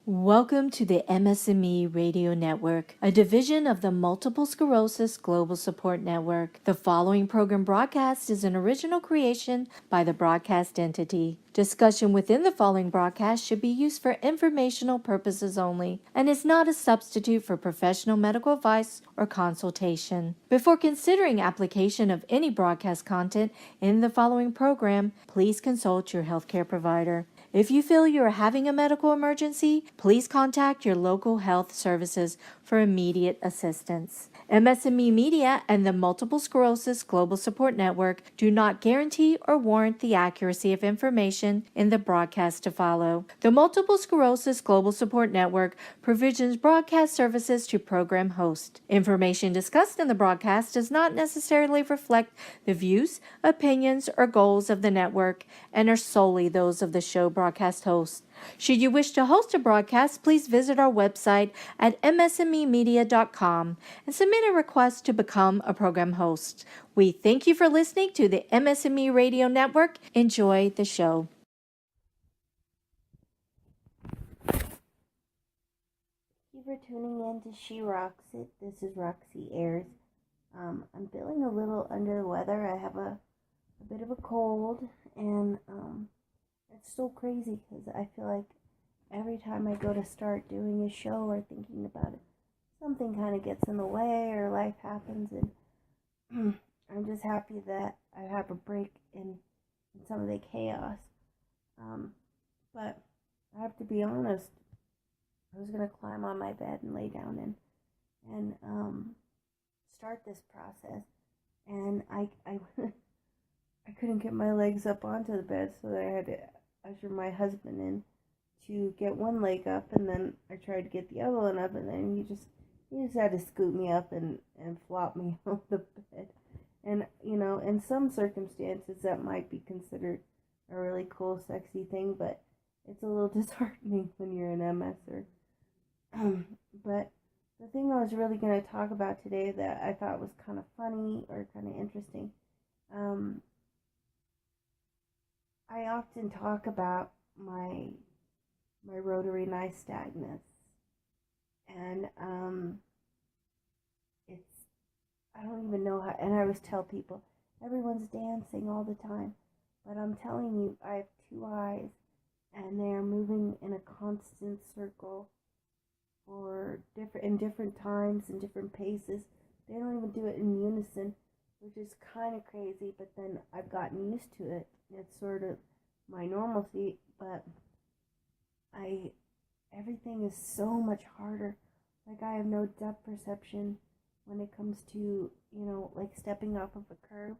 Welcome to the MS&Me Radio Network, a division of the Multiple Sclerosis Global Support Network. The following program broadcast is an original creation by the broadcast entity. Discussion within the following broadcast should be used for informational purposes only and is not a substitute for professional medical advice or consultation. Before considering application of any broadcast content in the following program, please consult your healthcare provider. If you feel you are having a medical emergency, please contact your local health services for immediate assistance. MS&Me Media and the Multiple Sclerosis Global Support Network do not guarantee or warrant the accuracy of information in the broadcast to follow. The Multiple Sclerosis Global Support Network provisions broadcast services to program hosts. Information discussed in the broadcast does not necessarily reflect the views, opinions, or goals of the network and are solely those of the show broadcast host. Should you wish to host a broadcast, please visit our website at msmemedia.com and submit a request to become a program host. We thank you for listening to the MS&Me Radio Network. Enjoy the show. Thank you for tuning in to She Rox It. This is Roxy Ayers. I'm feeling a little under the weather. I have a bit of a cold, and it's so crazy because I feel like every time I go to start doing a show or thinking about it, something kind of gets in the way or life happens, and I'm just happy that I have a break in some of the chaos. But I have to be honest, I was going to climb on my bed and lay down and start this process, and I I couldn't get my legs up onto the bed, so I had to usher my husband in to get one leg up, and then I tried to get the other one up, and then he just had to scoop me up and flop me on the bed. And in some circumstances that might be considered a really cool, sexy thing, but it's a little disheartening when you're an MS or but the thing I was really going to talk about today that I thought was kind of funny or kind of interesting, I often talk about my rotary nystagmus, and it's, I don't even know how, and I always tell people everyone's dancing all the time, but I'm telling you, I have two eyes, and they are moving in a constant circle for different times and different paces. They don't even do it in unison, which is kind of crazy, but then I've gotten used to it. It's sort of my normalcy, but everything is so much harder. Like, I have no depth perception when it comes to, like stepping off of a curb.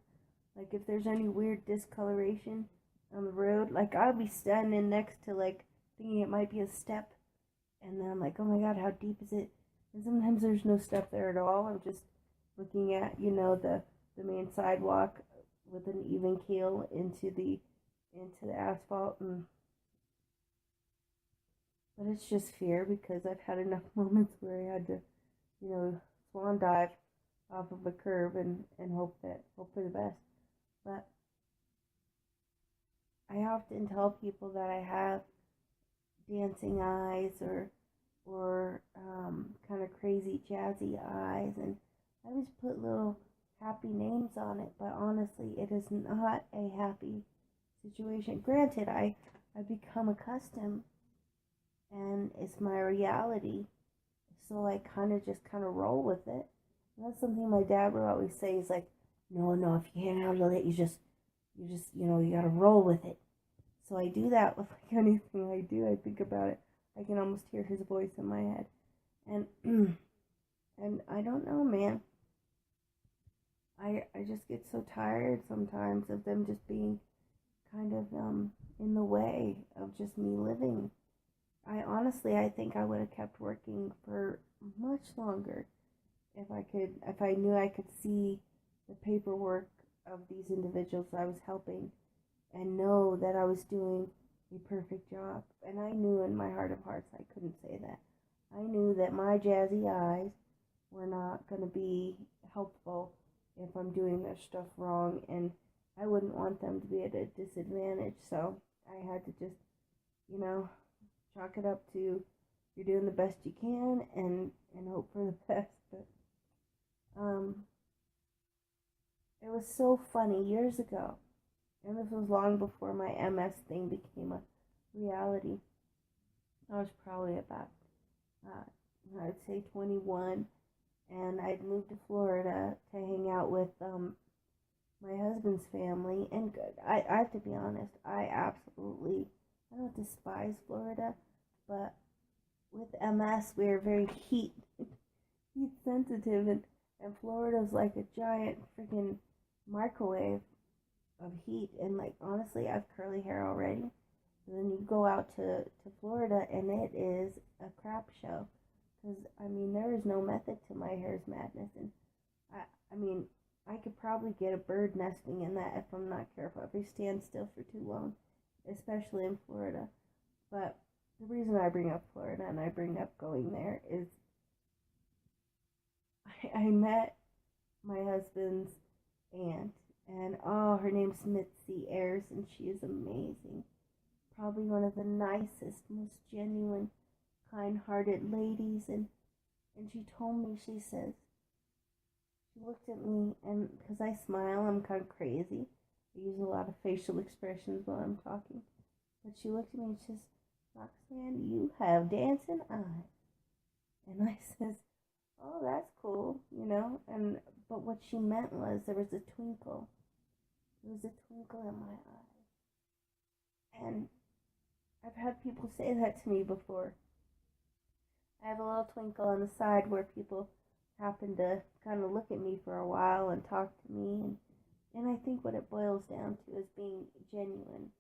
Like, if there's any weird discoloration on the road, like, I'll be standing next to, like, thinking it might be a step, and then I'm like, oh my god, how deep is it? And sometimes there's no step there at all. I'm just looking at, the main sidewalk with an even keel into the asphalt, but it's just fear because I've had enough moments where I had to, swan dive off of a curb and hope for the best. But I often tell people that I have dancing eyes or kind of crazy jazzy eyes, and I always put little happy names on it, but honestly it is not a happy situation. Granted, I've become accustomed and it's my reality, so I kind of roll with it. And that's something my dad would always say. He's like, no, if you can't handle it, you gotta roll with it. So I do that with like anything I do. I think about it. I can almost hear his voice in my head. And and I don't know, man. I just get so tired sometimes of them just being kind of in the way of just me living. I think I would have kept working for much longer if I knew I could see the paperwork of these individuals I was helping and know that I was doing a perfect job. And I knew in my heart of hearts I couldn't say that. I knew that my jazzy eyes were not going to be helpful if I'm doing their stuff wrong, and I wouldn't want them to be at a disadvantage. So I had to just, chalk it up to you're doing the best you can and hope for the best. But um, it was so funny years ago, and this was long before my MS thing became a reality. I was probably about, I'd say 21, and I'd moved to Florida to hang out with my husband's family. And I have to be honest, I don't despise Florida, but with MS, we are very heat sensitive, and Florida's like a giant freaking microwave of heat. And like honestly, I have curly hair already. And then you go out to Florida, and it is a crap show. Because I mean, there is no method to my hair's madness, and I mean, I could probably get a bird nesting in that if I'm not careful. If I stand still for too long, especially in Florida. But the reason I bring up Florida and I bring up going there is I met my husband's aunt, and oh, her name's Mitzi Ayers, and she is amazing. Probably one of the nicest, most genuine, kind-hearted ladies. And she told me, she says, she looked at me, and because I smile, I'm kind of crazy. I use a lot of facial expressions while I'm talking. But she looked at me and she says, Roxanne, you have dancing eyes. And I says, oh, that's cool, you know. And but what she meant was there was a twinkle. There was a twinkle in my eye. And I've had people say that to me before. I have a little twinkle on the side where people happen to kind of look at me for a while and talk to me. And I think what it boils down to is being genuine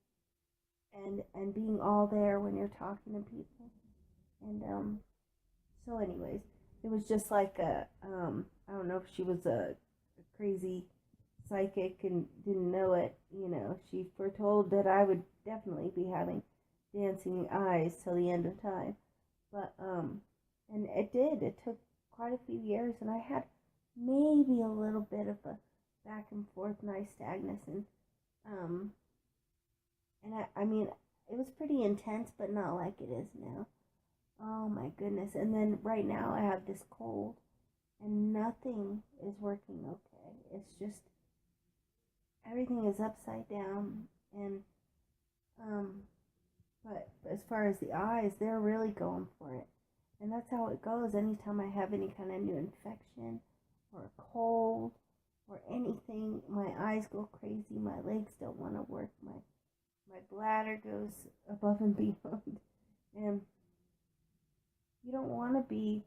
and being all there when you're talking to people. And so anyways, it was just like I don't know if she was a crazy psychic and didn't know it. You know, she foretold that I would definitely be having dancing eyes till the end of time. But and it did. It took quite a few years, and I had maybe a little bit of a back and forth nystagmus, um, and I mean, it was pretty intense, but not like it is now. Oh my goodness! And then right now I have this cold, and nothing is working okay. It's just everything is upside down, and um, but as far as the eyes, they're really going for it. And that's how it goes anytime I have any kind of new infection or a cold or anything. My eyes go crazy. My legs don't want to work. My bladder goes above and beyond. And you don't want to be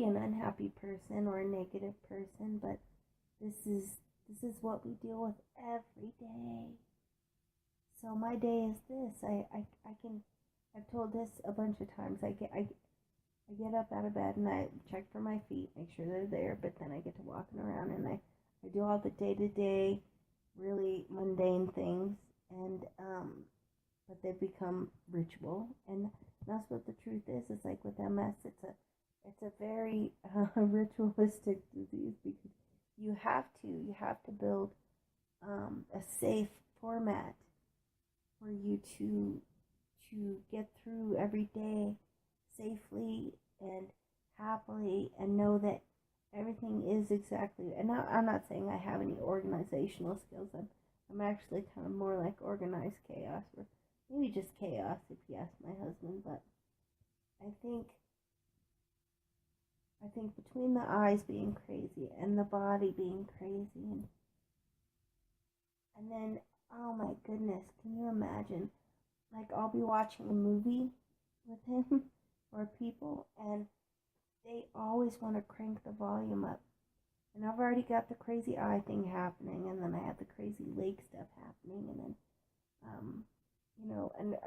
an unhappy person or a negative person, but this is what we deal with every day. So my day is this. I've told this a bunch of times. I get up out of bed and I check for my feet, make sure they're there, but then I get to walking around and I do all the day to day, really mundane things, and but they've become ritual, and that's what the truth is. It's like with MS, it's a very ritualistic disease, because you have to build a safe format for you to get through every day safely and happily, and know that everything is exactly. And I'm not saying I have any organizational skills. I'm actually kind of more like organized chaos, or maybe just chaos if you ask my husband. But I think between the eyes being crazy and the body being crazy, and then oh my goodness, can you imagine? Like, I'll be watching a movie with him or people, and they always want to crank the volume up. And I've already got the crazy eye thing happening, and then I have the crazy leg stuff happening, and then,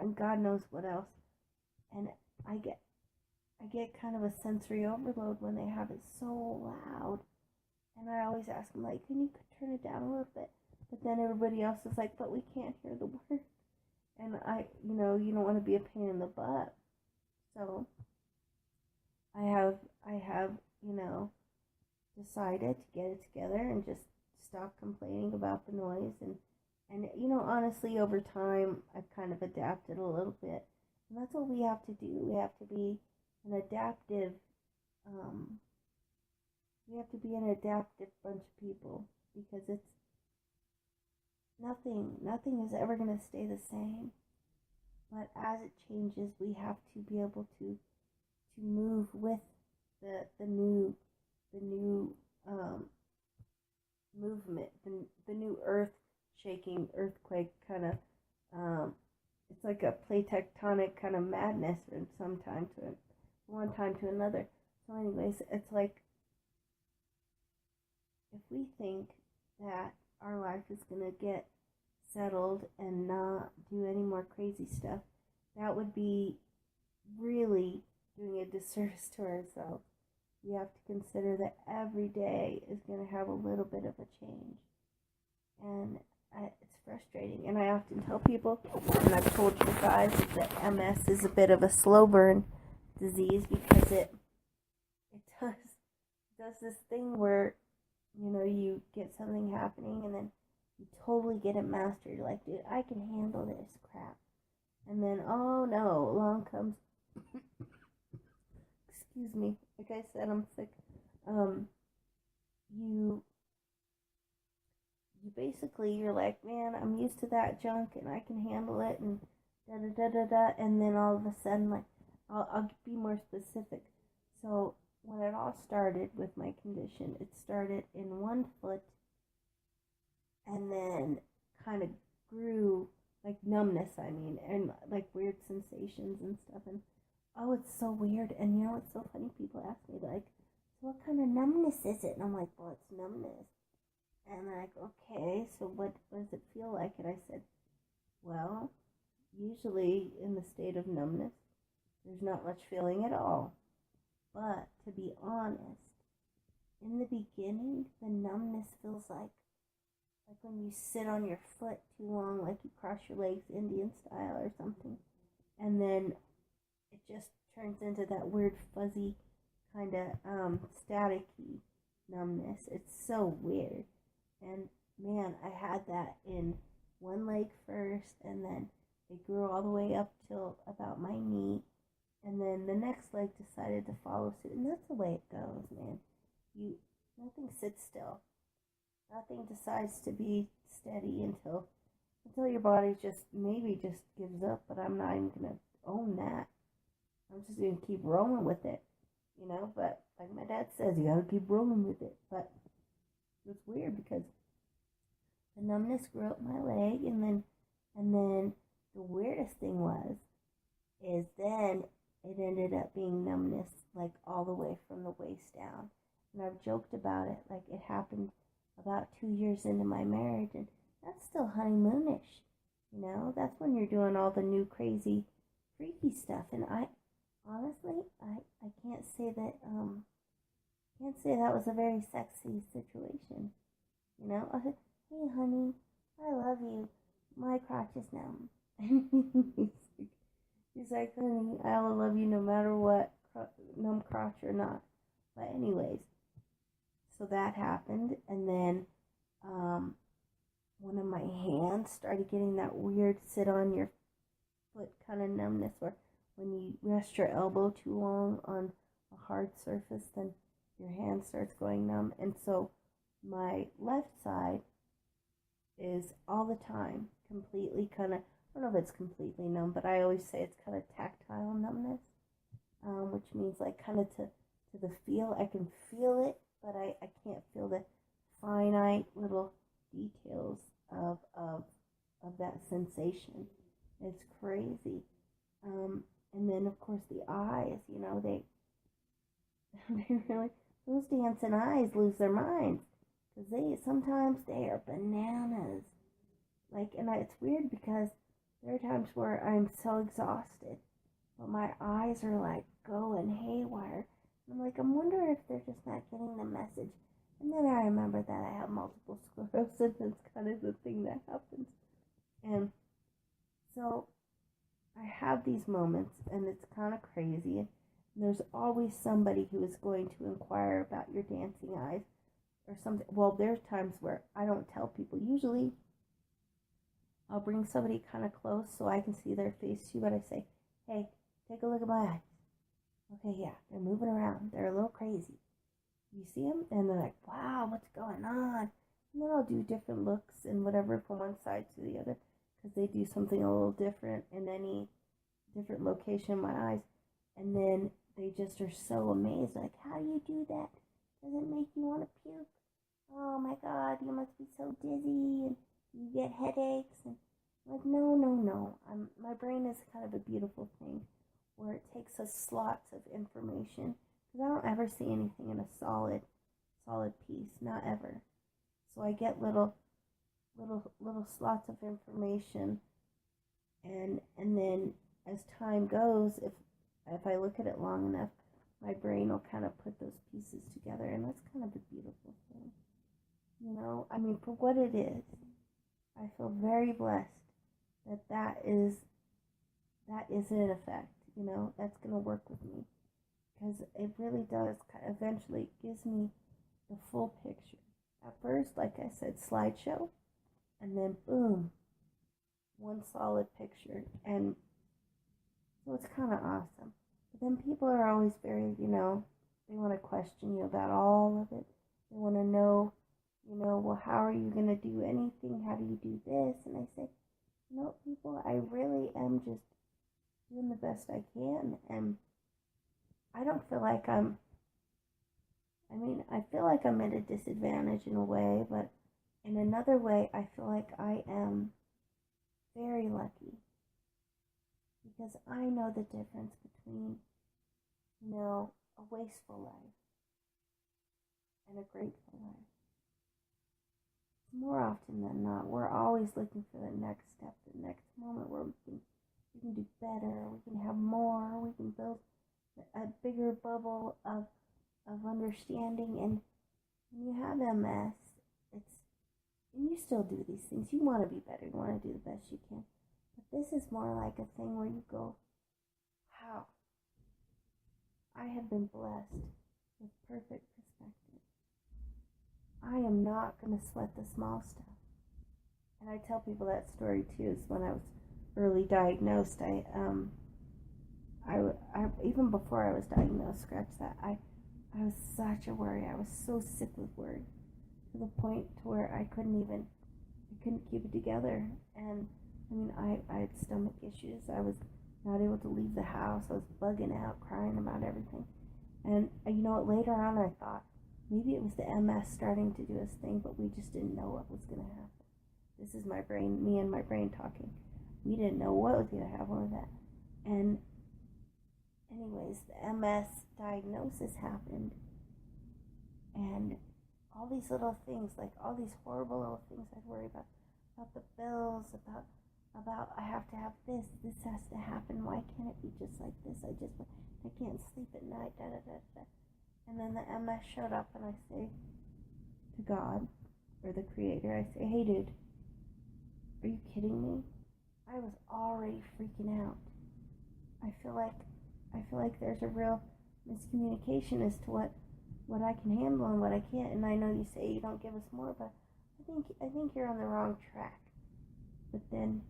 and God knows what else. And I get kind of a sensory overload when they have it so loud. And I always ask them, like, can you turn it down a little bit? But then everybody else is like, but we can't hear the words. And you don't want to be a pain in the butt. So I have, decided to get it together and just stop complaining about the noise. And honestly, over time, I've kind of adapted a little bit. And that's what we have to do. We have to be an adaptive, um, bunch of people, because it's nothing is ever going to stay the same. But as it changes, we have to be able to move with the new movement, the new earth shaking earthquake kind of. It's like a plate tectonic kind of madness from one time to another. So, anyways, it's like, if we think that our life is gonna get settled and not do any more crazy stuff, that would be really doing a disservice to ourselves. We have to consider that every day is going to have a little bit of a change. And it's frustrating. And I often tell people, and I've told you guys, that MS is a bit of a slow burn disease, because it does this thing where, you get something happening and then you totally get it mastered. You're like, dude, I can handle this crap. And then, oh no, along comes, excuse me, like I said, I'm sick. You basically, you're like, man, I'm used to that junk and I can handle it, and da da da da da. And then all of a sudden, like, I'll be more specific. So when it all started with my condition, it started in one foot, and then kind of grew, like numbness, and like weird sensations and stuff. And oh, it's so weird. And it's so funny, people ask me, like, so what kind of numbness is it? And I'm like, well, it's numbness. And they're like, okay, so what does it feel like? And I said, well, usually in the state of numbness, there's not much feeling at all. But to be honest, in the beginning, the numbness feels like when you sit on your foot too long, like you cross your legs Indian style or something. And then it just turns into that weird fuzzy kind of staticky numbness. It's so weird. And man, I had that in one leg first, and then it grew all the way up till about my knee, and then the next leg decided to follow suit. And that's the way it goes, man. Nothing sits still. Nothing decides to be steady until your body just gives up. But I'm not even gonna own that. I'm just gonna keep rolling with it, But like my dad says, you gotta keep rolling with it. But it's weird, because the numbness grew up my leg, and then the weirdest thing is then it ended up being numbness like all the way from the waist down. And I've joked about it, like it happened about 2 years into my marriage, and that's still honeymoonish. That's when you're doing all the new crazy freaky stuff. And I honestly, I can't say that was a very sexy situation. I said, hey honey, I love you, my crotch is numb. He's like, honey, I will love you no matter what, numb crotch or not. But anyways, so that happened, and then one of my hands started getting that weird sit on your foot kind of numbness, where when you rest your elbow too long on a hard surface, then your hand starts going numb. And so my left side is all the time completely kind of, I don't know if it's completely numb, but I always say it's kind of tactile numbness, which means like kind of to the feel. I can feel it, but I can't feel the finite little details of that sensation. It's crazy. And then of course the eyes, they really, those dancing eyes lose their minds, because sometimes they are bananas. Like, and it's weird, because there are times where I'm so exhausted, but my eyes are like going haywire. I'm like, I'm wondering if they're just not getting the message. And then I remember that I have multiple sclerosis. It's kind of the thing that happens. And so I have these moments, and it's kind of crazy. And there's always somebody who is going to inquire about your dancing eyes or something. Well, there's times where I don't tell people. Usually I'll bring somebody kind of close so I can see their face too, but I say, hey, take a look at my eyes. Okay, yeah, they're moving around. They're a little crazy. You see them? And they're like, wow, what's going on? And then I'll do different looks and whatever from one side to the other because they do something a little different in any different location in my eyes. And then they just are so amazed. Like, how do you do that? Does it make you want to puke? Oh my God, you must be so dizzy and you get headaches. And I'm like, no, no, no. My brain is kind of a beautiful thing where it takes us slots of information. Because I don't ever see anything in a solid piece, not ever. So I get little slots of information, and then as time goes, if I look at it long enough, my brain will kind of put those pieces together, and that's kind of a beautiful thing. You know, I mean, for what it is, I feel very blessed that is in effect. You know, that's gonna work with me because it really does. Eventually, it gives me the full picture. At first, like I said, slideshow, and then boom, one solid picture, and so it's kind of awesome. But then people are always very, they want to question you about all of it. They want to know, well, how are you going to do anything? How do you do this? And I say, people, I really am just doing the best I can, and I don't feel like I feel like I'm at a disadvantage in a way, but in another way, I feel like I am very lucky because I know the difference between, a wasteful life and a grateful life. More often than not, we're always looking for the next step, the next moment where we can do better, we can have more, we can build a bigger bubble of understanding. And when you have MS, and you still do these things. You want to be better. You want to do the best you can. But this is more like a thing where you go, wow, I have been blessed with perfect perspective. I am not going to sweat the small stuff. And I tell people that story too. Is when I was early diagnosed, I even before I was diagnosed, scratch that, I was such a worry. I was so sick with worry to the point to where I couldn't keep it together. And I had stomach issues. I was not able to leave the house. I was bugging out, crying about everything. And later on I thought maybe it was the MS starting to do its thing, but we just didn't know what was going to happen. This is my brain, me and my brain talking. We didn't know what was going to happen with that. And anyways, the MS diagnosis happened, and all these little things, like all these horrible little things I'd worry about the bills, about I have to have this has to happen, why can't it be just like this, I can't sleep at night, da da da da. And then the MS showed up, and I say to God, or the creator, I say, hey dude, are you kidding me? I was already freaking out. I feel like there's a real miscommunication as to what I can handle and what I can't. And I know you say you don't give us more, but I think you're on the wrong track. But then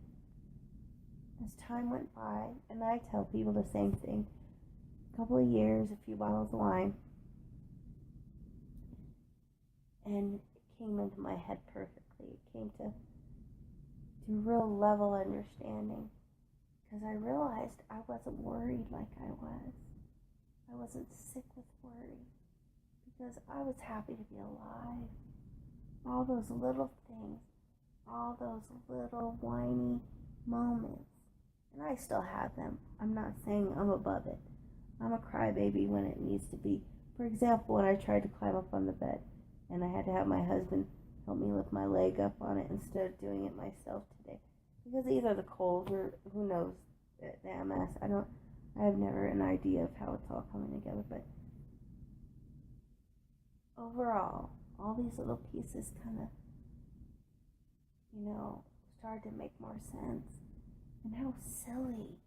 as time went by, and I tell people the same thing, a couple of years, a few bottles of wine, and it came into my head perfectly. It came to real level understanding, because I realized I wasn't worried like I was. I wasn't sick with worry, because I was happy to be alive. All those little things, all those little whiny moments, and I still have them. I'm not saying I'm above it. I'm a crybaby when it needs to be. For example, when I tried to climb up on the bed, and I had to have my husband help me lift my leg up on it instead of doing it myself today, because either the cold or who knows, the MS. I have never an idea of how it's all coming together, but overall, all these little pieces kind of, started to make more sense. And how silly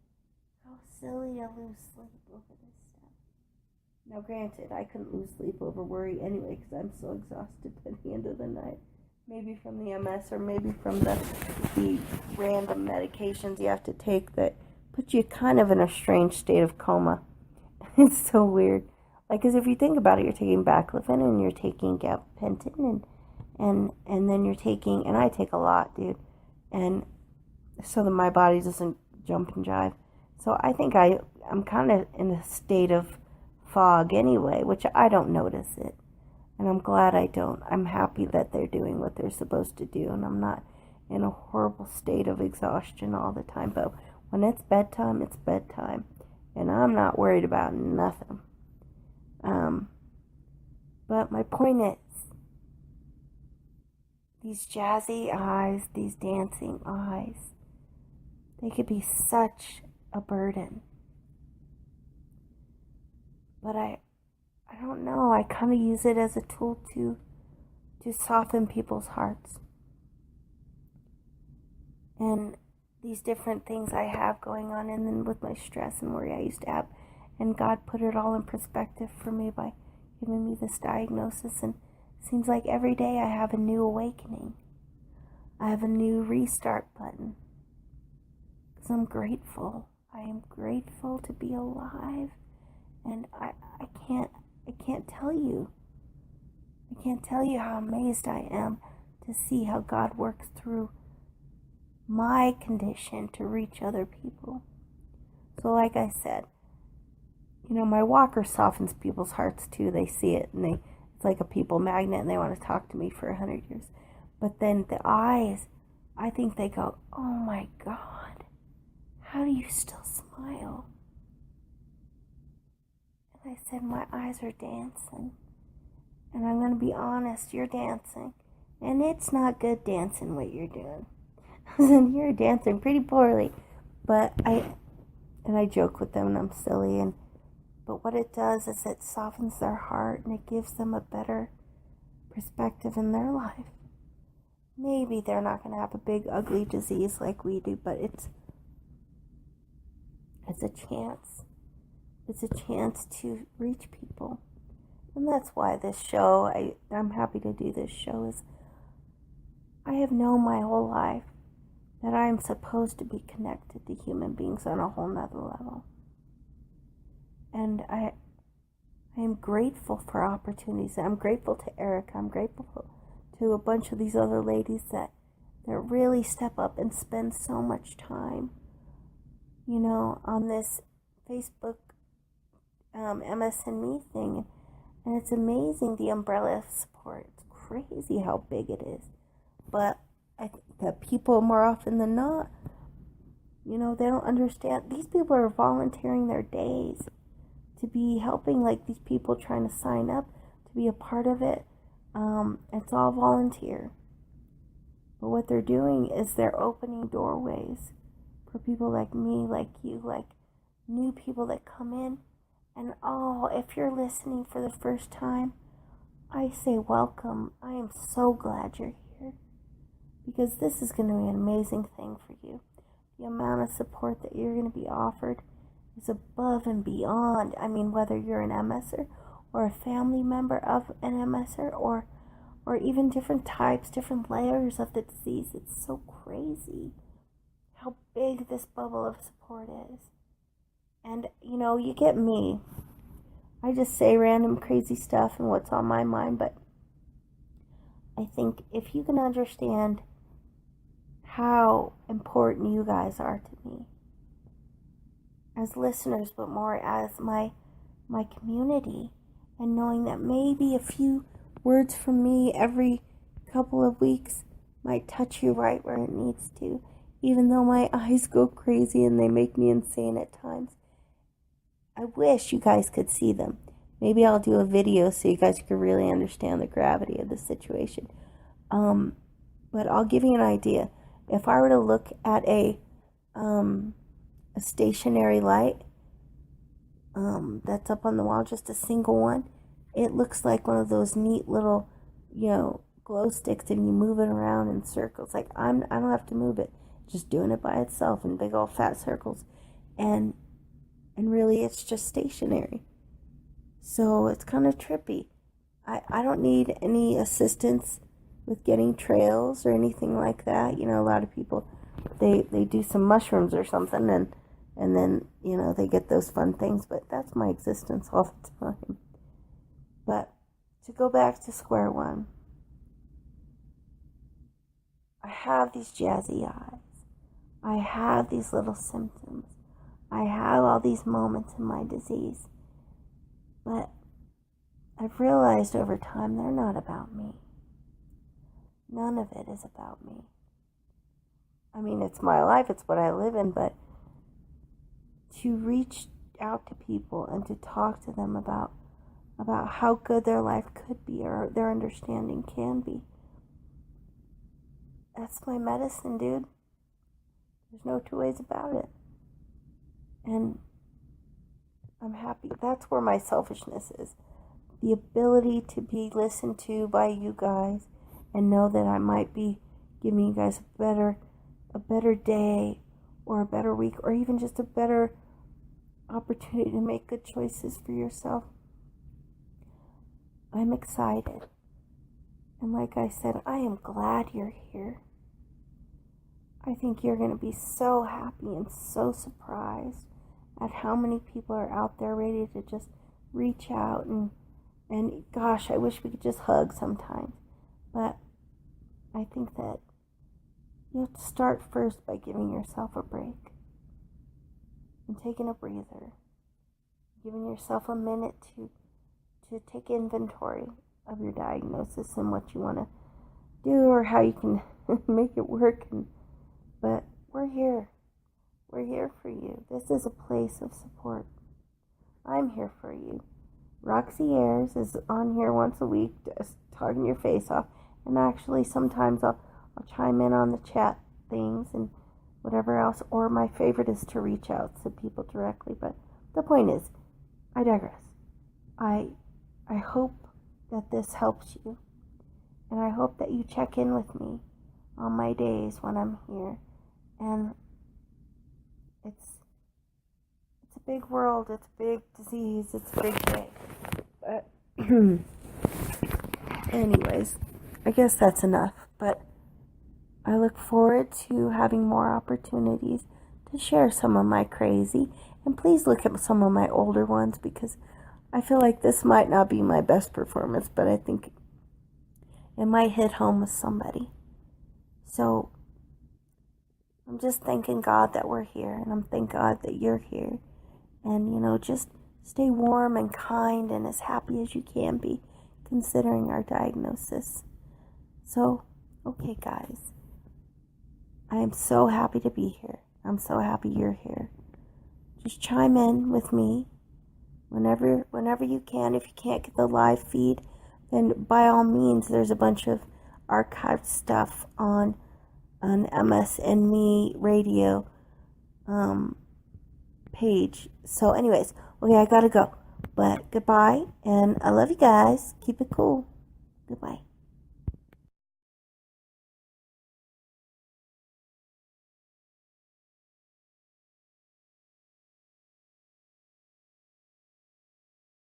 to lose sleep over this stuff. Now granted, I couldn't lose sleep over worry anyway, because I'm so exhausted by the end of the night. Maybe from the MS, or maybe from the random medications you have to take that puts you kind of in a strange state of coma. It's so weird. Like, because if you think about it, you're taking baclofen and you're taking gabapentin and then you're taking, and I take a lot, dude, and so that my body doesn't jump and jive. So I think I'm kind of in a state of fog anyway, which I don't notice it. And I'm glad I don't. I'm happy that they're doing what they're supposed to do, and I'm not in a horrible state of exhaustion all the time. But when it's bedtime, it's bedtime. And I'm not worried about nothing. But my point is, these jazzy eyes, these dancing eyes, they could be such a burden. But I don't know, I kind of use it as a tool to soften people's hearts. And these different things I have going on, and then with my stress and worry I used to have, and God put it all in perspective for me by giving me this diagnosis, and it seems like every day I have a new awakening. I have a new restart button. Because I'm grateful. I am grateful to be alive. And I can't tell you. I can't tell you how amazed I am to see how God works through my condition to reach other people. So like I said, my walker softens people's hearts too. They see it and it's like a people magnet and they want to talk to me for 100 years. But then the eyes, I think they go, oh my God, how do you still smile? And I said, my eyes are dancing. And I'm going to be honest, you're dancing. And it's not good dancing what you're doing. And you're dancing pretty poorly. But I joke with them and I'm silly. But what it does is it softens their heart and it gives them a better perspective in their life. Maybe they're not going to have a big ugly disease like we do, but it's a chance. It's a chance to reach people. And that's why this show, I'm happy to do this show, is I have known my whole life that I'm supposed to be connected to human beings on a whole nother level. And I am grateful for opportunities. I'm grateful to Erica. I'm grateful to a bunch of these other ladies that really step up and spend so much time, on this Facebook MS&Me thing. And it's amazing, the umbrella of support. It's crazy how big it is. But I think that people, more often than not, they don't understand. These people are volunteering their days to be helping, like these people trying to sign up to be a part of it. It's all volunteer. But what they're doing is they're opening doorways for people like me, like you, like new people that come in. And if you're listening for the first time, I say welcome. I am so glad you're here. Because this is going to be an amazing thing for you. The amount of support that you're going to be offered is above and beyond. I mean, whether you're an MSer or a family member of an MSer or even different types, different layers of the disease. It's so crazy how big this bubble of support is. And, you get me. I just say random crazy stuff and what's on my mind, but I think if you can understand how important you guys are to me as listeners, but more as my community, and knowing that maybe a few words from me every couple of weeks might touch you right where it needs to, even though my eyes go crazy and they make me insane at times. I wish you guys could see them. Maybe I'll do a video so you guys can really understand the gravity of the situation. But I'll give you an idea. If I were to look at a stationary light that's up on the wall, just a single one, it looks like one of those neat little, glow sticks, and you move it around in circles. Like I don't have to move it, just doing it by itself in big old fat circles, and really it's just stationary. So it's kind of trippy. I don't need any assistance with getting trails or anything like that. A lot of people, they do some mushrooms or something and and then, they get those fun things, but that's my existence all the time. But to go back to square one, I have these jazzy eyes. I have these little symptoms. I have all these moments in my disease. But I've realized over time they're not about me. None of it is about me. I mean, it's my life, it's what I live in, but to reach out to people and to talk to them about how good their life could be or their understanding can be, that's my medicine, dude. There's no two ways about it. And I'm happy. That's where my selfishness is. The ability to be listened to by you guys and know that I might be giving you guys a better day or a better week or even just a better opportunity to make good choices for yourself. I'm excited. And like I said, I am glad you're here. I think you're going to be so happy and so surprised at how many people are out there ready to just reach out and gosh, I wish we could just hug sometimes. But I think that you have to start first by giving yourself a break and taking a breather, giving yourself a minute to take inventory of your diagnosis and what you want to do or how you can make it work. But we're here. We're here for you. This is a place of support. I'm here for you. Roxy Ayers is on here once a week, just talking your face off. And actually, sometimes I'll chime in on the chat things and whatever else. Or my favorite is to reach out to people directly. But the point is, I digress. I hope that this helps you. And I hope that you check in with me on my days when I'm here. And it's a big world, it's a big disease, it's a big day. But anyways, I guess that's enough. But I look forward to having more opportunities to share some of my crazy. And please look at some of my older ones because I feel like this might not be my best performance, but I think it might hit home with somebody. So I'm just thanking God that we're here, and I'm thanking God that you're here. And, just stay warm and kind and as happy as you can be, considering our diagnosis. So, okay, guys. I am so happy to be here. I'm so happy you're here. Just chime in with me whenever you can. If you can't get the live feed, then by all means, there's a bunch of archived stuff on MS&Me radio page. So anyways, okay, I gotta go. But goodbye, and I love you guys. Keep it cool. Goodbye.